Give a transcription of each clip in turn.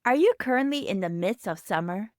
Are you currently in the midst of summer?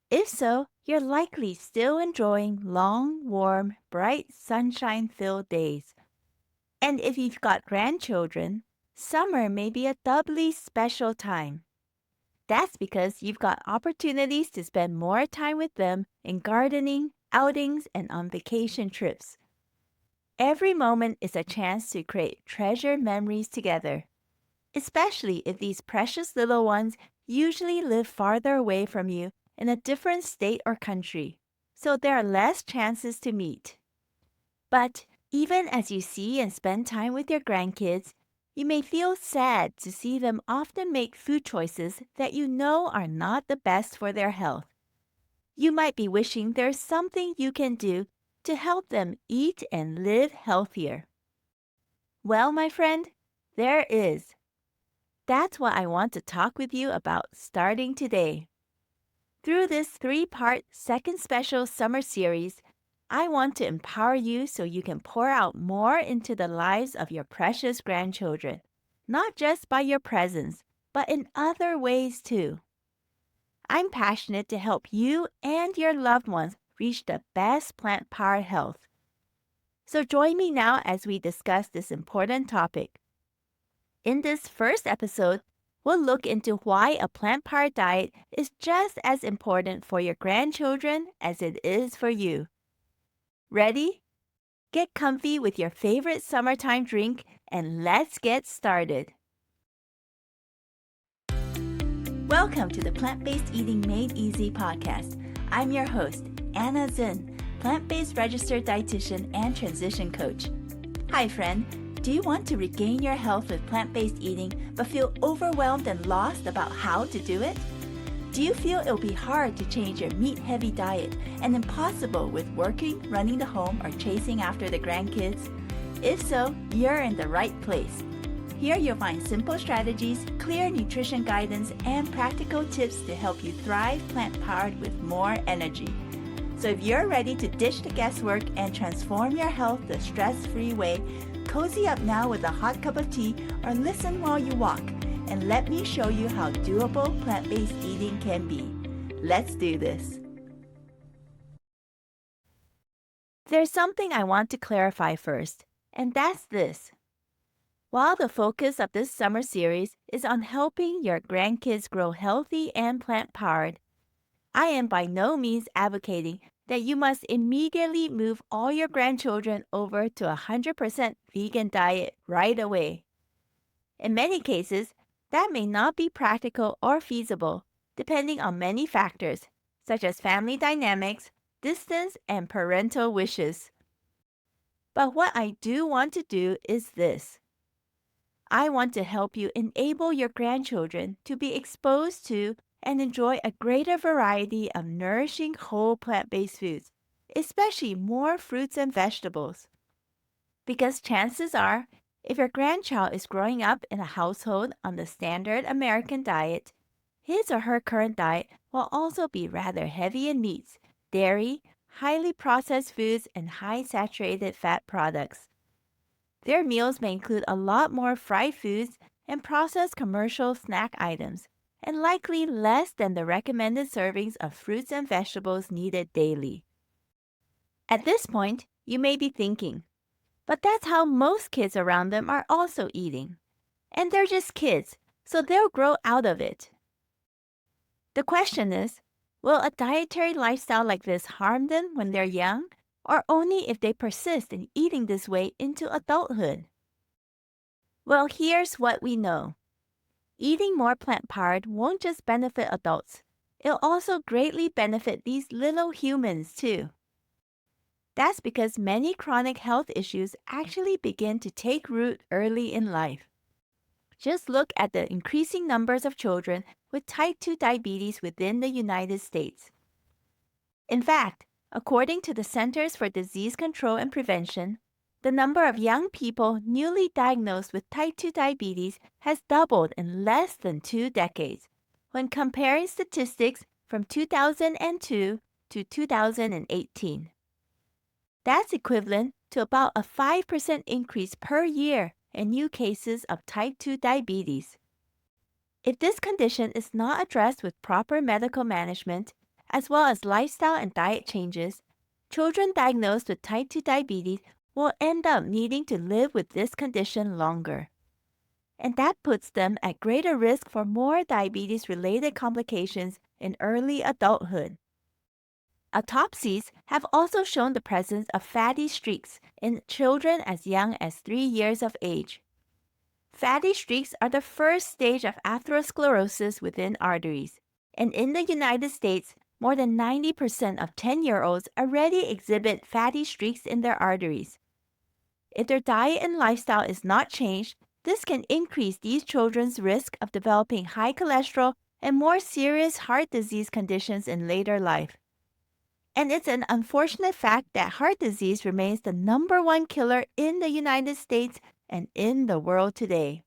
If so, you're likely still enjoying long, warm, bright, sunshine-filled days. And if you've got grandchildren, summer may be a doubly special time. That's because you've got opportunities to spend more time with them in gardening, outings, and on vacation trips. Every moment is a chance to create treasured memories together, especially if these precious little ones usually live farther away from you in a different state or country, so there are less chances to meet. But even as you see and spend time with your grandkids, you may feel sad to see them often make food choices that you know are not the best for their health. You might be wishing there's something you can do to help them eat and live healthier. Well, my friend, there is. That's what I want to talk with you about starting today. Through this three-part second special summer series, I want to empower you so you can pour out more into the lives of your precious grandchildren, not just by your presence, but in other ways too. I'm passionate to help you and your loved ones reach the best plant-powered health. So join me now as we discuss this important topic. In this first episode, we'll look into why a plant-powered diet is just as important for your grandchildren as it is for you. Ready? Get comfy with your favorite summertime drink and let's get started. Welcome to the Plant-Based Eating Made Easy podcast. I'm your host, Anna Zinn, plant-based registered dietitian and transition coach. Hi friend, do you want to regain your health with plant-based eating but feel overwhelmed and lost about how to do it? Do you feel it'll be hard to change your meat-heavy diet and impossible with working, running the home, or chasing after the grandkids? If so, you're in the right place. Here you'll find simple strategies, clear nutrition guidance, and practical tips to help you thrive plant-powered with more energy. So if you're ready to ditch the guesswork and transform your health the stress-free way, cozy up now with a hot cup of tea or listen while you walk, and let me show you how doable plant-based eating can be. Let's do this. There's something I want to clarify first, and that's this. While the focus of this summer series is on helping your grandkids grow healthy and plant-powered, I am by no means advocating that you must immediately move all your grandchildren over to a 100% vegan diet right away. In many cases, that may not be practical or feasible, depending on many factors, such as family dynamics, distance, and parental wishes. But what I do want to do is this. I want to help you enable your grandchildren to be exposed to and enjoy a greater variety of nourishing whole plant-based foods, especially more fruits and vegetables. Because chances are, if your grandchild is growing up in a household on the standard American diet, his or her current diet will also be rather heavy in meats, dairy, highly processed foods, and high saturated fat products. Their meals may include a lot more fried foods and processed commercial snack items, and likely less than the recommended servings of fruits and vegetables needed daily. At this point, you may be thinking, but that's how most kids around them are also eating. And they're just kids, so they'll grow out of it. The question is, will a dietary lifestyle like this harm them when they're young, or only if they persist in eating this way into adulthood? Well, here's what we know. Eating more plant-powered won't just benefit adults. It'll also greatly benefit these little humans too. That's because many chronic health issues actually begin to take root early in life. Just look at the increasing numbers of children with type 2 diabetes within the United States. In fact, according to the Centers for Disease Control and Prevention, the number of young people newly diagnosed with type 2 diabetes has doubled in less than 2 decades, when comparing statistics from 2002 to 2018. That's equivalent to about a 5% increase per year in new cases of type 2 diabetes. If this condition is not addressed with proper medical management, as well as lifestyle and diet changes, children diagnosed with type 2 diabetes will end up needing to live with this condition longer. And that puts them at greater risk for more diabetes-related complications in early adulthood. Autopsies have also shown the presence of fatty streaks in children as young as 3 years of age. Fatty streaks are the first stage of atherosclerosis within arteries, and in the United States, more than 90% of 10-year-olds already exhibit fatty streaks in their arteries. If their diet and lifestyle is not changed, this can increase these children's risk of developing high cholesterol and more serious heart disease conditions in later life. And it's an unfortunate fact that heart disease remains the #1 killer in the United States and in the world today.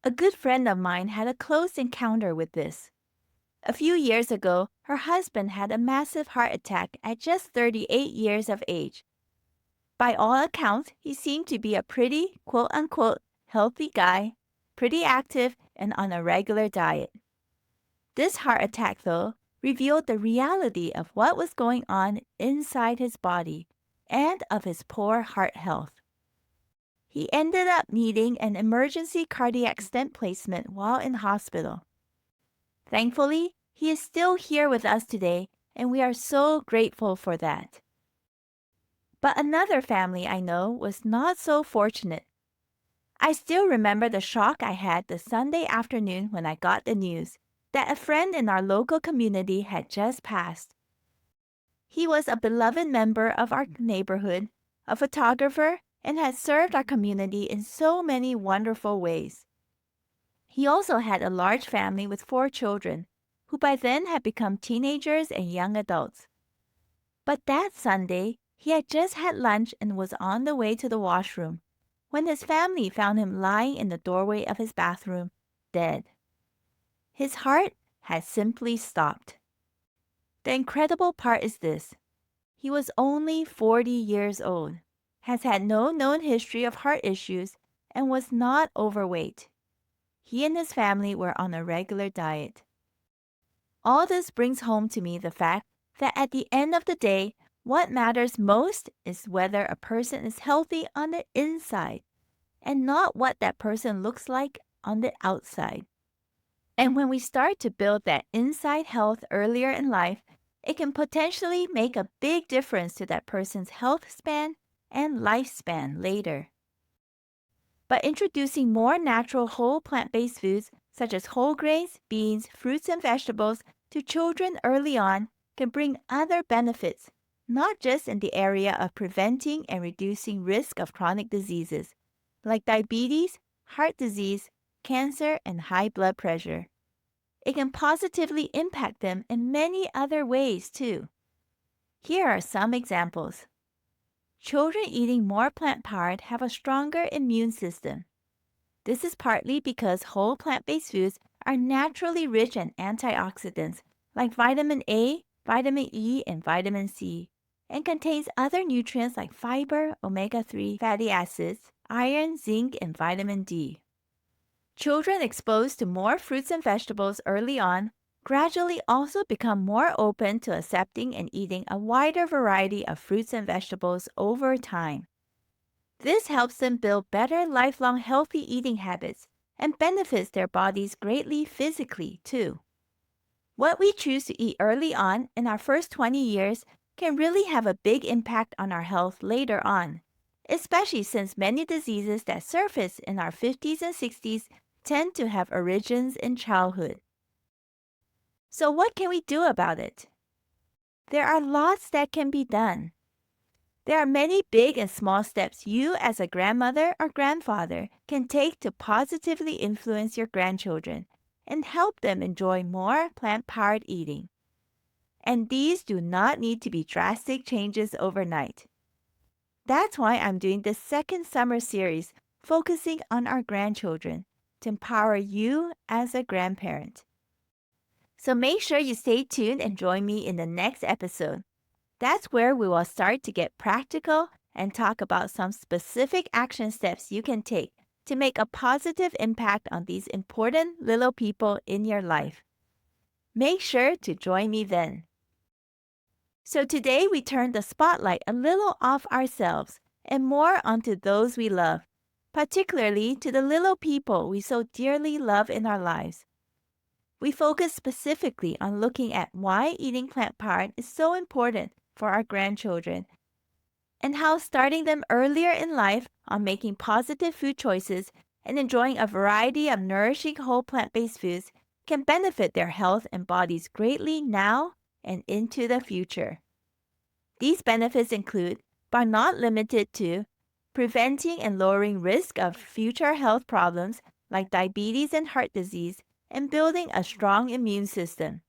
A good friend of mine had a close encounter with this. A few years ago, her husband had a massive heart attack at just 38 years of age. By all accounts, he seemed to be a pretty, quote-unquote, healthy guy, pretty active, and on a regular diet. This heart attack, though, revealed the reality of what was going on inside his body and of his poor heart health. He ended up needing an emergency cardiac stent placement while in hospital. Thankfully, he is still here with us today, and we are so grateful for that. But another family I know was not so fortunate. I still remember the shock I had the Sunday afternoon when I got the news that a friend in our local community had just passed. He was a beloved member of our neighborhood, a photographer, and had served our community in so many wonderful ways. He also had a large family with 4 children, who by then had become teenagers and young adults. But that Sunday, he had just had lunch and was on the way to the washroom when his family found him lying in the doorway of his bathroom, dead. His heart had simply stopped. The incredible part is this. He was only 40 years old, has had no known history of heart issues, and was not overweight. He and his family were on a regular diet. All this brings home to me the fact that at the end of the day, what matters most is whether a person is healthy on the inside and not what that person looks like on the outside. And when we start to build that inside health earlier in life, it can potentially make a big difference to that person's health span and lifespan later. But introducing more natural whole plant-based foods such as whole grains, beans, fruits, and vegetables to children early on can bring other benefits, not just in the area of preventing and reducing risk of chronic diseases like diabetes, heart disease, cancer, and high blood pressure. It can positively impact them in many other ways too. Here are some examples. Children eating more plant-powered have a stronger immune system. This is partly because whole plant-based foods are naturally rich in antioxidants like vitamin A, vitamin E, and vitamin C, and contains other nutrients like fiber, omega-3 fatty acids, iron, zinc, and vitamin D. Children exposed to more fruits and vegetables early on gradually also become more open to accepting and eating a wider variety of fruits and vegetables over time. This helps them build better lifelong healthy eating habits and benefits their bodies greatly physically too. What we choose to eat early on in our first 20 years can really have a big impact on our health later on, especially since many diseases that surface in our 50s and 60s tend to have origins in childhood. So what can we do about it? There are lots that can be done. There are many big and small steps you as a grandmother or grandfather can take to positively influence your grandchildren and help them enjoy more plant-powered eating. And these do not need to be drastic changes overnight. That's why I'm doing this second summer series focusing on our grandchildren to empower you as a grandparent. So make sure you stay tuned and join me in the next episode. That's where we will start to get practical and talk about some specific action steps you can take to make a positive impact on these important little people in your life. Make sure to join me then. So today we turn the spotlight a little off ourselves and more onto those we love, particularly to the little people we so dearly love in our lives. We focus specifically on looking at why eating plant-powered is so important for our grandchildren and how starting them earlier in life on making positive food choices and enjoying a variety of nourishing whole plant-based foods can benefit their health and bodies greatly now and into the future. These benefits include, but are not limited to, preventing and lowering risk of future health problems like diabetes and heart disease, and building a strong immune system.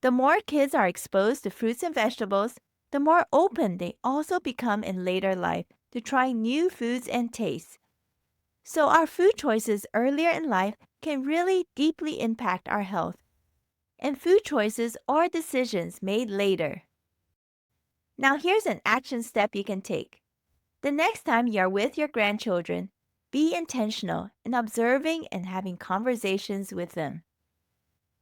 The more kids are exposed to fruits and vegetables, the more open they also become in later life to try new foods and tastes. So our food choices earlier in life can really deeply impact our health, and food choices or decisions made later. Now here's an action step you can take. The next time you are with your grandchildren, be intentional in observing and having conversations with them.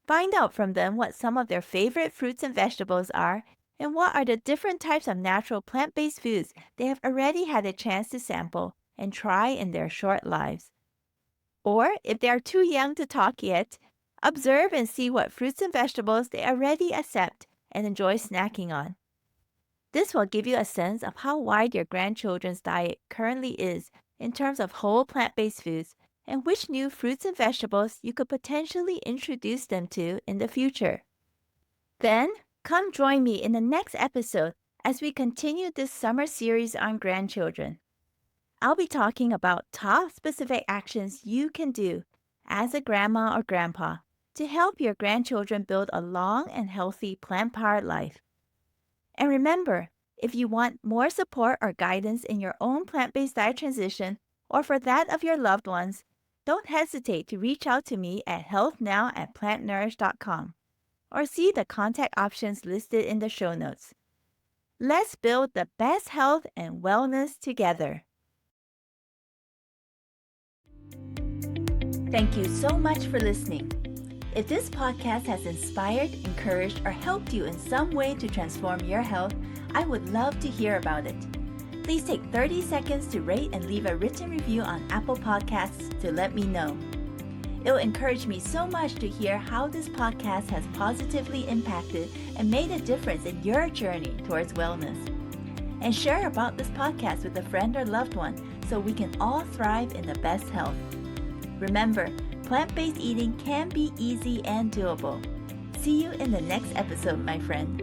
Find out from them what some of their favorite fruits and vegetables are and what are the different types of natural plant-based foods they have already had a chance to sample and try in their short lives. Or, if they are too young to talk yet, observe and see what fruits and vegetables they already accept and enjoy snacking on. This will give you a sense of how wide your grandchildren's diet currently is in terms of whole plant-based foods and which new fruits and vegetables you could potentially introduce them to in the future. Then, come join me in the next episode as we continue this summer series on grandchildren. I'll be talking about top specific actions you can do as a grandma or grandpa to help your grandchildren build a long and healthy plant-powered life. And remember, if you want more support or guidance in your own plant-based diet transition or for that of your loved ones, don't hesitate to reach out to me at healthnow@plantnourish.com or see the contact options listed in the show notes. Let's build the best health and wellness together. Thank you so much for listening. If this podcast has inspired, encouraged, or helped you in some way to transform your health, I would love to hear about it. Please take 30 seconds to rate and leave a written review on Apple Podcasts to let me know. It will encourage me so much to hear how this podcast has positively impacted and made a difference in your journey towards wellness. And share about this podcast with a friend or loved one so we can all thrive in the best health. Remember, plant-based eating can be easy and doable. See you in the next episode, my friend.